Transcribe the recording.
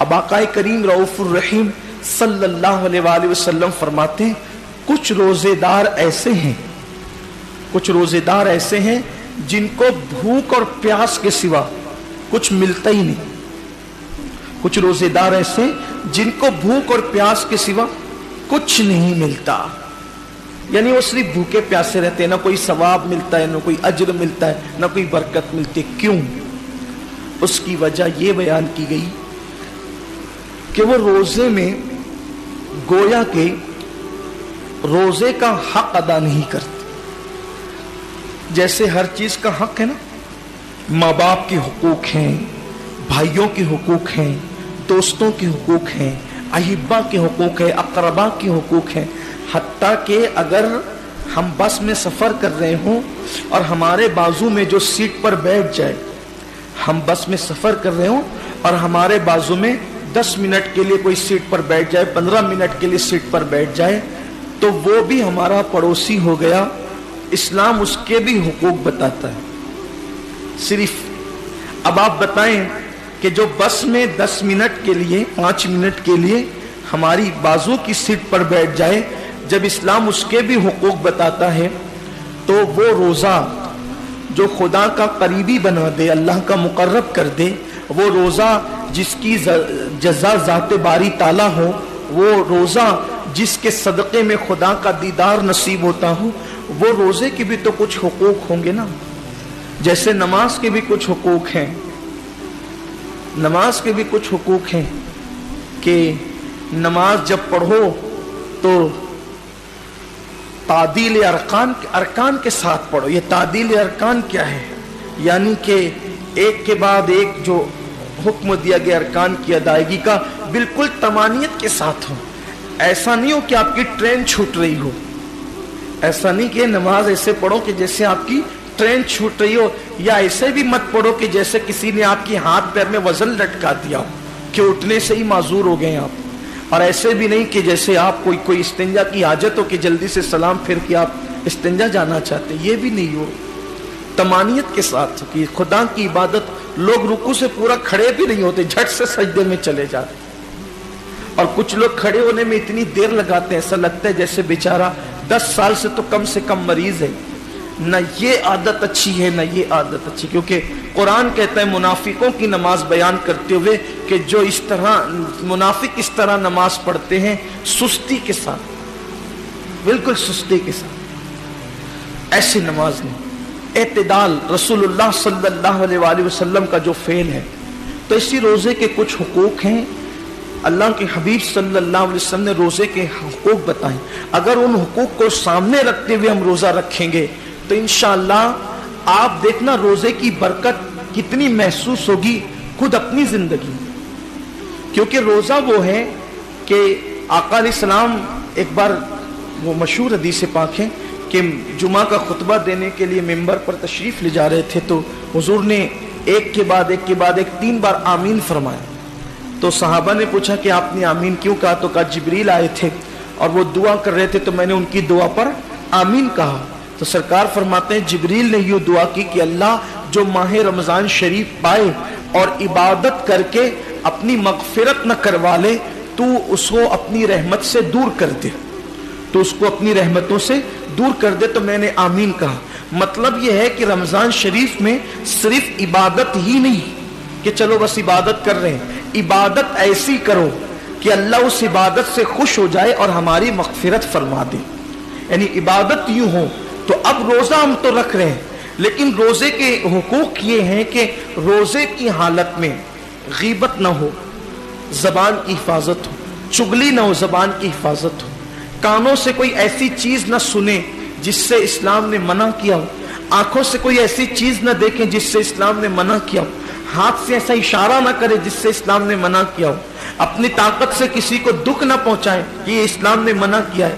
अब आक़ाए करीम रऊफ़ुर रहीम सल्लल्लाहु अलैहि वसल्लम फरमाते हैं, कुछ रोजेदार ऐसे हैं जिनको भूख और प्यास के सिवा कुछ मिलता ही नहीं। कुछ रोजेदार ऐसे जिनको भूख और प्यास के सिवा कुछ नहीं मिलता, यानी वो सिर्फ भूखे प्यासे रहते हैं, ना कोई सवाब मिलता है, ना कोई अज्र मिलता है, ना कोई बरकत मिलती। क्यों? उसकी वजह ये बयान की गई कि वो रोजे में गोया के रोजे का हक अदा नहीं करते। जैसे हर चीज का हक है ना, माँ बाप के हुकूक हैं, भाइयों के हुकूक हैं, दोस्तों के हुकूक हैं, अहिब्बा के हुकूक है, अकरबा के हुकूक हैं। हत्ता कि अगर हम बस में सफर कर रहे हों और हमारे बाजू में जो सीट पर बैठ जाए, हम बस में सफर कर रहे हों और हमारे बाजू में 10 मिनट के लिए कोई सीट पर बैठ जाए, 15 मिनट के लिए सीट पर बैठ जाए, तो वो भी हमारा पड़ोसी हो गया। इस्लाम उसके भी हुकूक बताता है। सिर्फ अब आप बताएं कि जो बस में 10 मिनट के लिए, 5 मिनट के लिए हमारी बाजू की सीट पर बैठ जाए, जब इस्लाम उसके भी हुकूक बताता है, तो वो रोजा जो खुदा का करीबी बना दे, अल्लाह का मुकर्रब कर दे, वो रोजा जिसकी जज़ा ज़ाते बारी ताला हो, वो रोजा जिसके सदक़े में खुदा का दीदार नसीब होता हो, वो रोजे के भी तो कुछ हुकूक होंगे ना। जैसे नमाज के भी कुछ हुकूक हैं, नमाज के भी कुछ हुकूक हैं कि नमाज जब पढ़ो तो तादील अरकान के साथ पढ़ो। ये तादील अरकान क्या है? यानी कि एक के बाद एक जो हुक्म दिया गया अरकान की अदायगी का बिल्कुल तमानियत के साथ हो। ऐसा नहीं हो कि आपकी ट्रेन छूट रही हो, ऐसा नहीं कि नमाज ऐसे पढ़ो कि जैसे आपकी ट्रेन छूट रही हो, या ऐसे भी मत पढ़ो कि जैसे किसी ने आपके हाथ पैर में वजन लटका दिया हो कि उठने से ही माजूर हो गए आप। और ऐसे भी नहीं कि जैसे आप कोई इस्तिंजा की हाजत हो कि जल्दी से सलाम फिर के आप इस्तिंजा जाना चाहते, ये भी नहीं हो। तमानियत के साथ कि खुदा की इबादत, लोग रुकू से पूरा खड़े भी नहीं होते, झट से सजदे में चले जाते। और कुछ लोग खड़े होने में इतनी देर लगाते हैं, ऐसा लगता है जैसे बेचारा 10 साल से कम मरीज है। न ये आदत अच्छी है, न ये आदत अच्छी, क्योंकि कुरान कहता है मुनाफिकों की नमाज बयान करते हुए कि जो इस तरह मुनाफिक इस तरह नमाज पढ़ते हैं सुस्ती के साथ, बिल्कुल सुस्ती के साथ, ऐसी नमाज नहीं। एतदाल रसूलुल्लाह सल्लल्लाहु अलैहि वसल्लम का जो फेल है। तो इसी रोजे के कुछ हुकूक हैं। अल्लाह के हबीब सल्लल्लाहु अलैहि वसल्लम ने रोजे के हुकूक बताए। अगर उन हुकूक को सामने रखते हुए हम रोजा रखेंगे तो इंशाअल्लाह आप देखना रोजे की बरकत कितनी महसूस होगी खुद अपनी जिंदगी। क्योंकि रोजा वो है कि आका अलैहिस्सलाम एक बार, वो मशहूर हदीस पाक है कि जुमा का खुतबा देने के लिए मिंबर पर तशरीफ ले जा रहे थे, तो हुजूर ने एक के बाद एक 3 बार आमीन फरमाया। तो सहाबा ने पूछा कि आपने आमीन क्यों कहा? तो कहा जिब्रील आए थे और वो दुआ कर रहे थे तो मैंने उनकी दुआ पर आमीन कहा। तो सरकार फरमाते हैं जिब्रील ने यूं दुआ की कि अल्लाह जो माह रमजान शरीफ पाए और इबादत करके अपनी मगफिरत न करवा ले, तू उसको अपनी रहमत से दूर कर दे, तो उसको अपनी रहमतों से दूर कर दे। तो मैंने आमीन कहा। मतलब यह है कि रमजान शरीफ में सिर्फ इबादत ही नहीं कि चलो बस इबादत कर रहे हैं, इबादत ऐसी करो कि अल्लाह उस इबादत से खुश हो जाए और हमारी मगफिरत फरमा दे। यानी इबादत यूं हो। तो अब रोजा हम तो रख रहे हैं, लेकिन रोजे के हुकूक ये हैं कि रोजे की हालत में गीबत ना हो, जबान की हिफाजत हो, चुगली ना हो, जबान की हिफाजत हो, कानों से कोई ऐसी चीज ना सुने जिससे इस्लाम ने मना किया हो, आंखों से कोई ऐसी चीज ना देखें जिससे इस्लाम ने मना किया हो, हाथ से ऐसा इशारा ना करे जिससे इस्लाम ने मना किया हो, अपनी ताकत से किसी को दुख ना पहुंचाए, ये इस्लाम ने मना किया है।